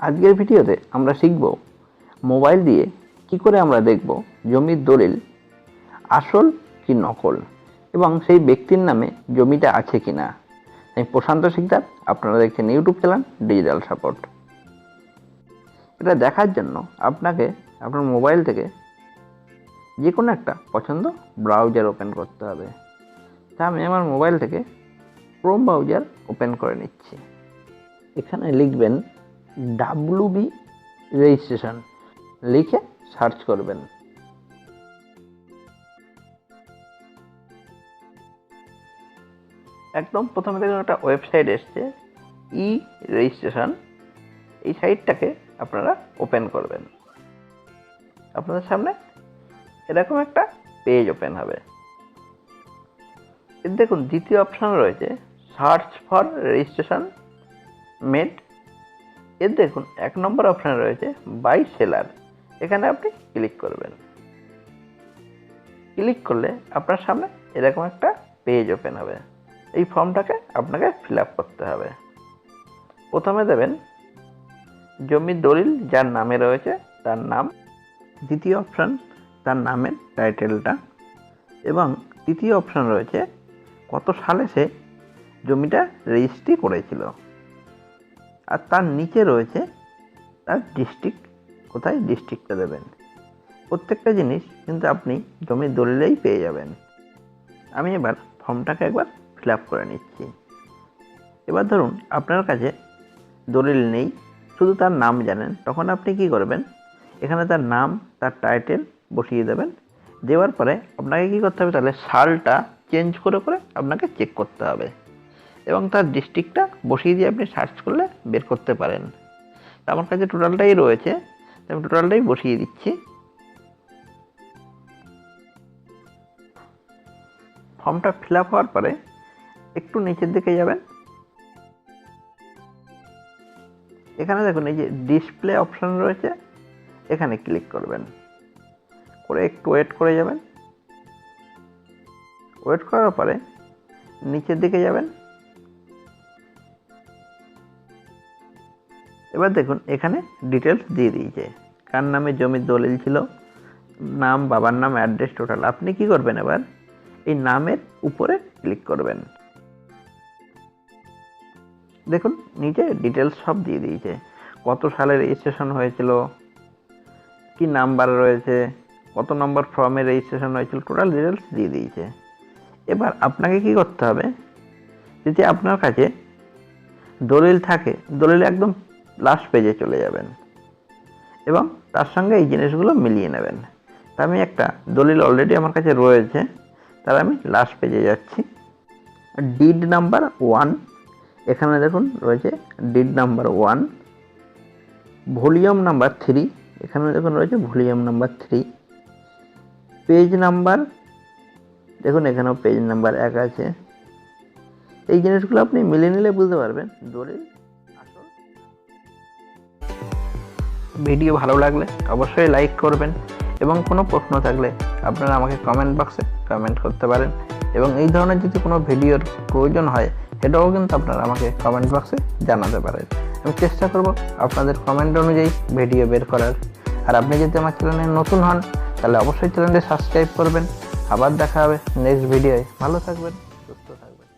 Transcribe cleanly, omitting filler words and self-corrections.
আজকের ভিডিওতে আমরা শিখব মোবাইল দিয়ে কি করে আমরা দেখব জমির দলিল আসল কি নকল এবং সেই ব্যক্তির নামে জমিটা আছে কিনা। আমি প্রশান্ত শিকদার, আপনারা দেখছেন ইউটিউব চ্যানেল ডিজিটাল সাপোর্ট। এটা দেখার জন্য আপনাকে আপনার মোবাইল থেকে যে কোনো একটা পছন্দ ব্রাউজার ওপেন করতে হবে। তা আমি আমার মোবাইল থেকে ক্রোম ব্রাউজার ওপেন করে নিচ্ছি। এখানে লিখবেন WB রেজিস্ট্রেশন, লিখে সার্চ করবেন। একদম প্রথমে দেখুন একটা ওয়েবসাইট এসছে রেজিস্ট্রেশন। এই সাইটটাকে আপনারা ওপেন করবেন। আপনাদের সামনে এরকম একটা পেজ ওপেন হবে। এর দেখুন দ্বিতীয় অপশন রয়েছে সার্চ ফর রেজিস্ট্রেশন মেড। এর দেখুন 1 নম্বর অপশন রয়েছে বাই সেলার। এখানে আপনি ক্লিক করবেন। ক্লিক করলে আপনার সামনে এরকম একটা পেজ ওপেন হবে। এই ফর্মটাকে আপনাকে ফিল আপ করতে হবে। প্রথমে দেবেন জমির দলিল যার নামে রয়েছে তার নাম, দ্বিতীয় অপশন তার নামের টাইটেলটা, এবং তৃতীয় অপশন রয়েছে কত সালে সে জমিটা রেজিস্ট্রি করেছিল, আর তার নিচে রয়েছে তার ডিস্ট্রিক্ট, কোথায় ডিস্ট্রিক্টটা দেবেন। প্রত্যেকটা জিনিস কিন্তু আপনি জমির দলিলেই পেয়ে যাবেন। আমি এবার ফর্মটাকে একবার ফিল আপ করে নিচ্ছি। এবার ধরুন আপনার কাছে দলিল নেই, শুধু তার নাম জানেন, তখন আপনি কি করবেন, এখানে তার নাম, তার টাইটেল বসিয়ে দেবেন। দেওয়ার পরে আপনাকে কি করতে হবে, তাহলে সালটা চেঞ্জ করে করে আপনাকে চেক করতে হবে, এবং তার ডিস্ট্রিক্টটা বসিয়ে দিয়ে আপনি সার্চ করলে বের করতে পারেন। আমার কাছে টোটালটাই রয়েছে, আমি টোটালটাই বসিয়ে দিচ্ছি। ফর্মটা ফিল আপ হওয়ার পরে একটু নিচের দিকে যাবেন। এখানে দেখুন এই যে ডিসপ্লে অপশন রয়েছে, এখানে ক্লিক করবেন, করে একটু ওয়েট করে যাবেন। ওয়েট করার পরে নিচের দিকে যাবেন। এবার দেখুন এখানে ডিটেলস দিয়ে দিয়েছে, কার নামে জমির দলিল ছিল, নাম, বাবার নাম, অ্যাড্রেস, টোটাল। আপনি কি করবেন, এবার এই নামের উপরে ক্লিক করবেন। দেখুন নিচে ডিটেলস সব দিয়ে দিয়েছে, কত সালে রেজিস্ট্রেশন হয়েছিল, কি নাম্বার রয়েছে, কত নম্বর ফর্মে রেজিস্ট্রেশন হয়েছিল, টোটাল ডিটেলস দিয়ে দিয়েছে। এবার আপনাকে কি করতে হবে, যদি আপনার কাছে দলিল থাকে, দলিল একদম লাস্ট পেজে চলে যাবেন এবং তার সঙ্গে এই জিনিসগুলো মিলিয়ে নেবেন। তা আমি একটা দলিল অলরেডি আমার কাছে রয়েছে, তার আমি লাস্ট পেজে যাচ্ছি। ডিড নাম্বার 1, এখানে দেখুন রয়েছে ডিড নাম্বার 1। ভলিউম নাম্বার 3, এখানে দেখুন রয়েছে ভলিউম নাম্বার 3। পেজ নাম্বার, দেখুন এখানেও পেজ নাম্বার 1 আছে। এই জিনিসগুলো আপনি মিলিয়ে নিলে বুঝতে পারবেন দলিল আসল। ভিডিও ভালো লাগলে অবশ্যই লাইক করবেন, এবং কোনো প্রশ্ন থাকলে আপনারা আমাকে কমেন্ট বক্সে কমেন্ট করতে পারেন, এবং এই ধরনের যদি কোনো ভিডিওর প্রয়োজন হয় সেটাও কিন্তু আপনারা আমাকে কমেন্ট বক্সে জানাতে পারেন। আমি চেষ্টা করব আপনাদের কমেন্ট অনুযায়ী ভিডিও বের করার। আর আপনি যদি আমার চ্যানেলে নতুন হন তাহলে অবশ্যই চ্যানেলটি সাবস্ক্রাইব করবেন। আবার দেখা হবে নেক্সট ভিডিওয়। ভালো থাকবেন, সুস্থ থাকবেন।